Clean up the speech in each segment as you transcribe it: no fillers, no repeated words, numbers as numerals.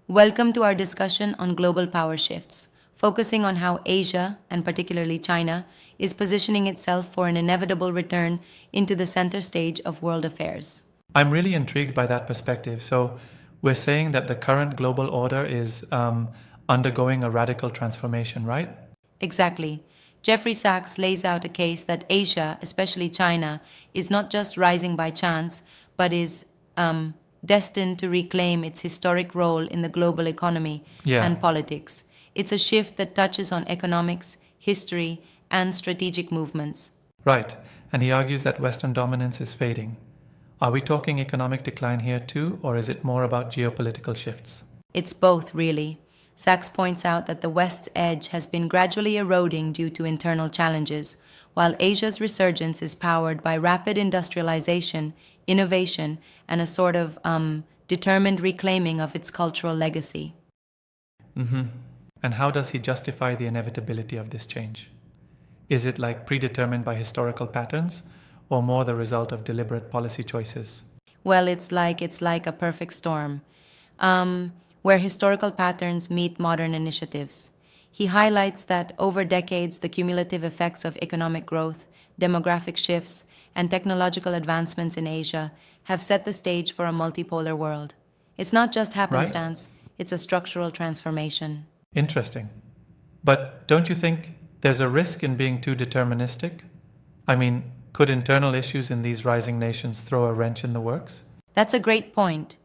Welcome to our discussion on global power shifts, focusing on how Asia, and particularly China, is positioning itself for an inevitable return into the center stage of world affairs. I'm really intrigued by that perspective. So, we're saying that the current global order is undergoing a radical transformation, right? Exactly. Jeffrey Sachs lays out a case that Asia, especially China, is not just rising by chance, but is destined to reclaim its historic role in the global economy Yeah, and politics. It's a shift that touches on economics, history, and strategic movements. right. And he argues that Western dominance is fading. Are we talking economic decline here too, or is it more about geopolitical shifts? It's both, really. Sachs points out that the West's edge has been gradually eroding due to internal challenges, while Asia's resurgence is powered by rapid industrialization, innovation, and a sort of determined reclaiming of its cultural legacy. And how does he justify the inevitability of this change? Is it like predetermined by historical patterns, or more the result of deliberate policy choices? Well, it's like a perfect storm, where historical patterns meet modern initiatives. He highlights that over decades, the cumulative effects of economic growth, demographic shifts, and technological advancements in Asia have set the stage for a multipolar world. It's not just Right? happenstance, it's a structural transformation. Interesting. But don't you think there's a risk in being too deterministic? I mean, could internal issues in these rising nations throw a wrench in the works? That's a great point.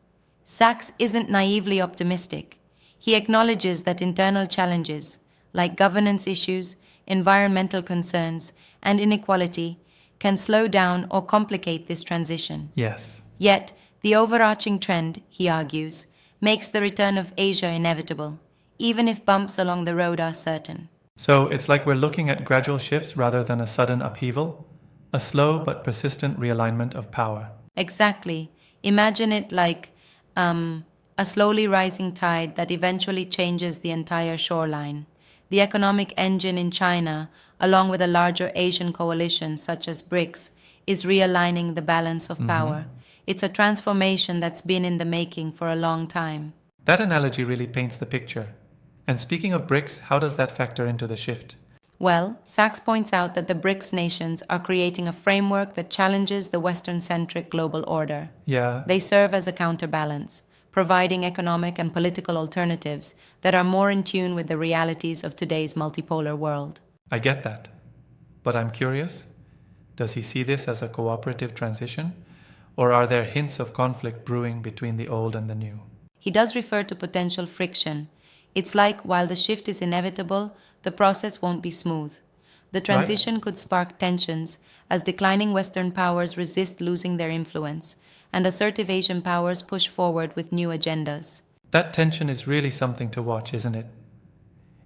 Sachs isn't naively optimistic. He acknowledges that internal challenges, like governance issues, environmental concerns, and inequality, can slow down or complicate this transition. Yes. Yet, the overarching trend, he argues, makes the return of Asia inevitable, even if bumps along the road are certain. So it's like we're looking at gradual shifts rather than a sudden upheaval, a slow but persistent realignment of power. Exactly. Imagine it like a slowly rising tide that eventually changes the entire shoreline. The economic engine in China, along with a larger Asian coalition such as BRICS, is realigning the balance of power. It's a transformation that's been in the making for a long time. That analogy really paints the picture. And speaking of BRICS, how does that factor into the shift? Well, Sachs points out that the BRICS nations are creating a framework that challenges the Western centric global order. Yeah, They serve as a counterbalance, providing economic and political alternatives that are more in tune with the realities of today's multipolar world. I get that. But I'm curious, does he see this as a cooperative transition? Or are there hints of conflict brewing between the old and the new? He does refer to potential friction. It's like while the shift is inevitable, the process won't be smooth. The Right? transition could spark tensions as declining Western powers resist losing their influence, and assertive Asian powers push forward with new agendas. That tension is really something to watch, isn't it?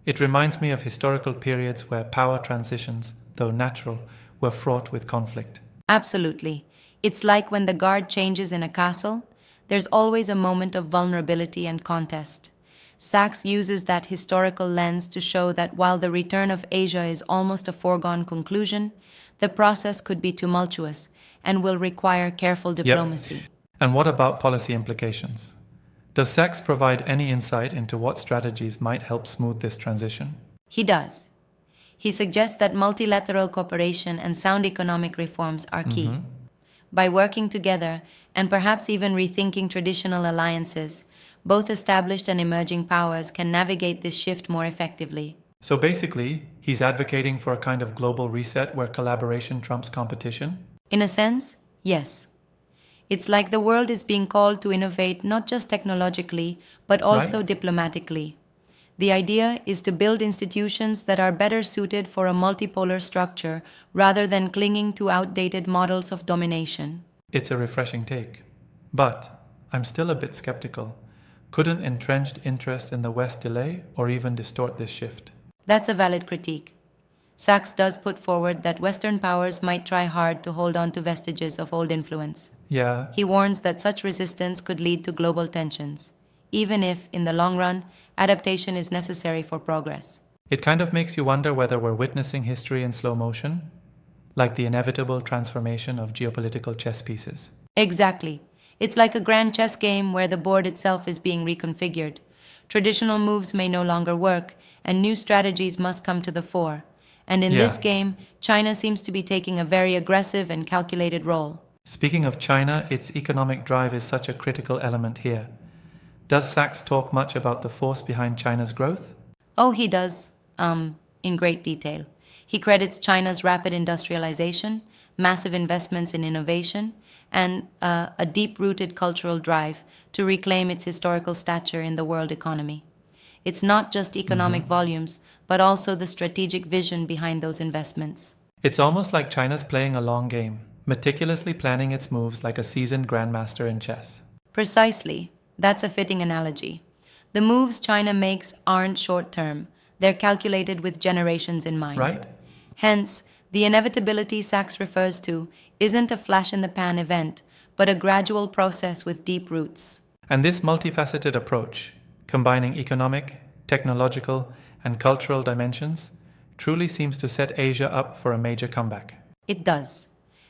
It reminds me of historical periods where power transitions, though natural, were fraught with conflict. Absolutely. It's like when the guard changes in a castle, there's always a moment of vulnerability and contest. Sachs uses that historical lens to show that while the return of Asia is almost a foregone conclusion, the process could be tumultuous and will require careful diplomacy. And what about policy implications? Does Sachs provide any insight into what strategies might help smooth this transition? He does. He suggests that multilateral cooperation and sound economic reforms are key. By working together and perhaps even rethinking traditional alliances, both established and emerging powers can navigate this shift more effectively. So basically, he's advocating for a kind of global reset where collaboration trumps competition? In a sense, yes. It's like the world is being called to innovate not just technologically, but also Right? diplomatically. The idea is to build institutions that are better suited for a multipolar structure rather than clinging to outdated models of domination. It's a refreshing take. But I'm still a bit skeptical. Couldn't entrenched interest in the West delay or even distort this shift? That's a valid critique. Sachs does put forward that Western powers might try hard to hold on to vestiges of old influence. Yeah, He warns that such resistance could lead to global tensions, even if, in the long run, adaptation is necessary for progress. it kind of makes you wonder whether we're witnessing history in slow motion, like the inevitable transformation of geopolitical chess pieces. Exactly. It's like a grand chess game where the board itself is being reconfigured. Traditional moves may no longer work, and new strategies must come to the fore. And in this Yeah. game, China seems to be taking a very aggressive and calculated role. Speaking of China, its economic drive is such a critical element here. Does Sachs talk much about the force behind China's growth? Oh, he does, in great detail. He credits China's rapid industrialization, massive investments in innovation, and a deep rooted cultural drive to reclaim its historical stature in the world economy. It's not just economic volumes, but also the strategic vision behind those investments. It's almost like China's playing a long game, meticulously planning its moves like a seasoned grandmaster in chess. Precisely. That's a fitting analogy. The moves China makes aren't short term, they're calculated with generations in mind. Right? Hence, the inevitability Sachs refers to isn't a flash in the pan event, but a gradual process with deep roots. And this multifaceted approach, combining economic, technological, and cultural dimensions, truly seems to set Asia up for a major comeback. It does.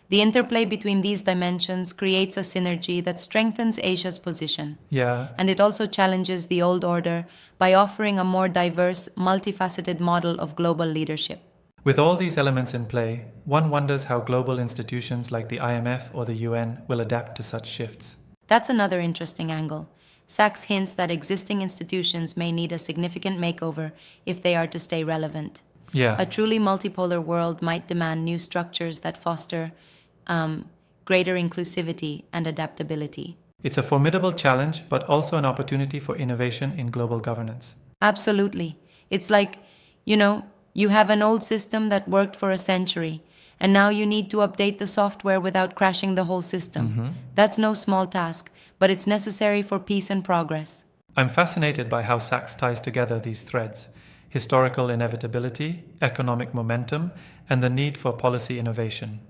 The interplay between these dimensions creates a synergy that strengthens Asia's position. Yeah, And it also challenges the old order by offering a more diverse, multifaceted model of global leadership. with all these elements in play, one wonders how global institutions like the IMF or the UN will adapt to such shifts. That's another interesting angle. Sachs hints that existing institutions may need a significant makeover if they are to stay relevant. Yeah, A truly multipolar world might demand new structures that foster greater inclusivity and adaptability. it's a formidable challenge, but also an opportunity for innovation in global governance. Absolutely. It's like, you have an old system that worked for a century, and now you need to update the software without crashing the whole system. That's no small task, but it's necessary for peace and progress. I'm fascinated by how Sachs ties together these threads: historical inevitability, economic momentum, and the need for policy innovation.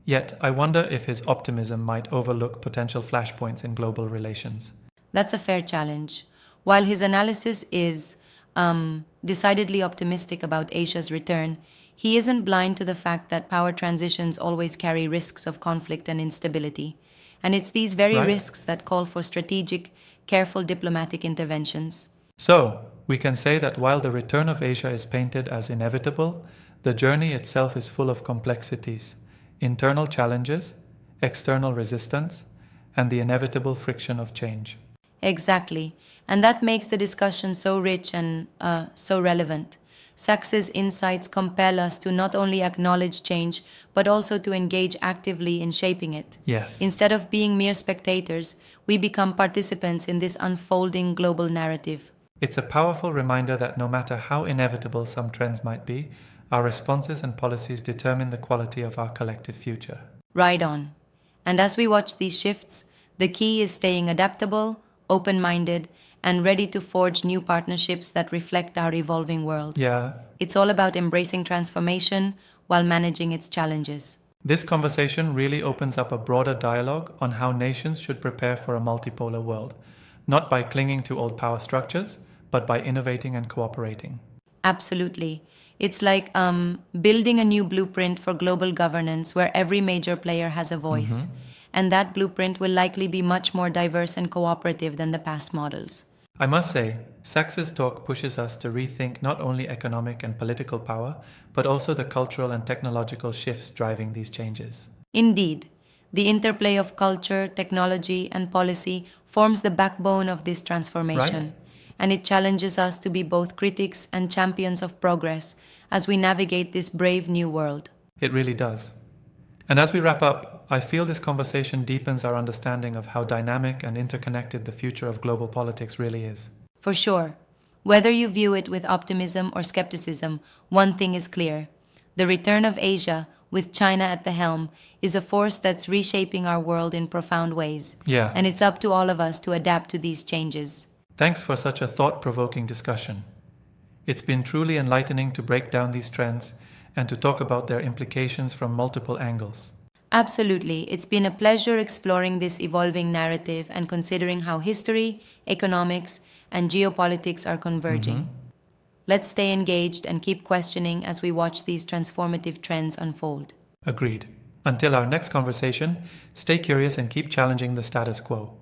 Yet, I wonder if his optimism might overlook potential flashpoints in global relations. That's a fair challenge. While his analysis is decidedly optimistic about Asia's return, he isn't blind to the fact that power transitions always carry risks of conflict and instability. And it's these very Right. risks that call for strategic, careful diplomatic interventions. So, we can say that while the return of Asia is painted as inevitable, the journey itself is full of complexities, internal challenges, external resistance, and the inevitable friction of change. Exactly. And that makes the discussion so rich and so relevant. Sachs's insights compel us to not only acknowledge change, but also to engage actively in shaping it. Yes. Instead of being mere spectators, we become participants in this unfolding global narrative. It's a powerful reminder that no matter how inevitable some trends might be, our responses and policies determine the quality of our collective future. Right on. And as we watch these shifts, the key is staying adaptable, open minded, and ready to forge new partnerships that reflect our evolving world. Yeah, It's all about embracing transformation while managing its challenges. this conversation really opens up a broader dialogue on how nations should prepare for a multipolar world, not by clinging to old power structures, but by innovating and cooperating. Absolutely. It's like building a new blueprint for global governance where every major player has a voice. And that blueprint will likely be much more diverse and cooperative than the past models. I must say, Sachs's talk pushes us to rethink not only economic and political power, but also the cultural and technological shifts driving these changes. Indeed, the interplay of culture, technology, and policy forms the backbone of this transformation. Right. And it challenges us to be both critics and champions of progress as we navigate this brave new world. It really does. And as we wrap up, I feel this conversation deepens our understanding of how dynamic and interconnected the future of global politics really is. For sure. Whether you view it with optimism or skepticism, one thing is clear. The return of Asia, with China at the helm, is a force that's reshaping our world in profound ways. Yeah. And it's up to all of us to adapt to these changes. Thanks for such a thought-provoking discussion. It's been truly enlightening to break down these trends and to talk about their implications from multiple angles. Absolutely. It's been a pleasure exploring this evolving narrative and considering how history, economics, and geopolitics are converging. Let's stay engaged and keep questioning as we watch these transformative trends unfold. Agreed. Until our next conversation, stay curious and keep challenging the status quo.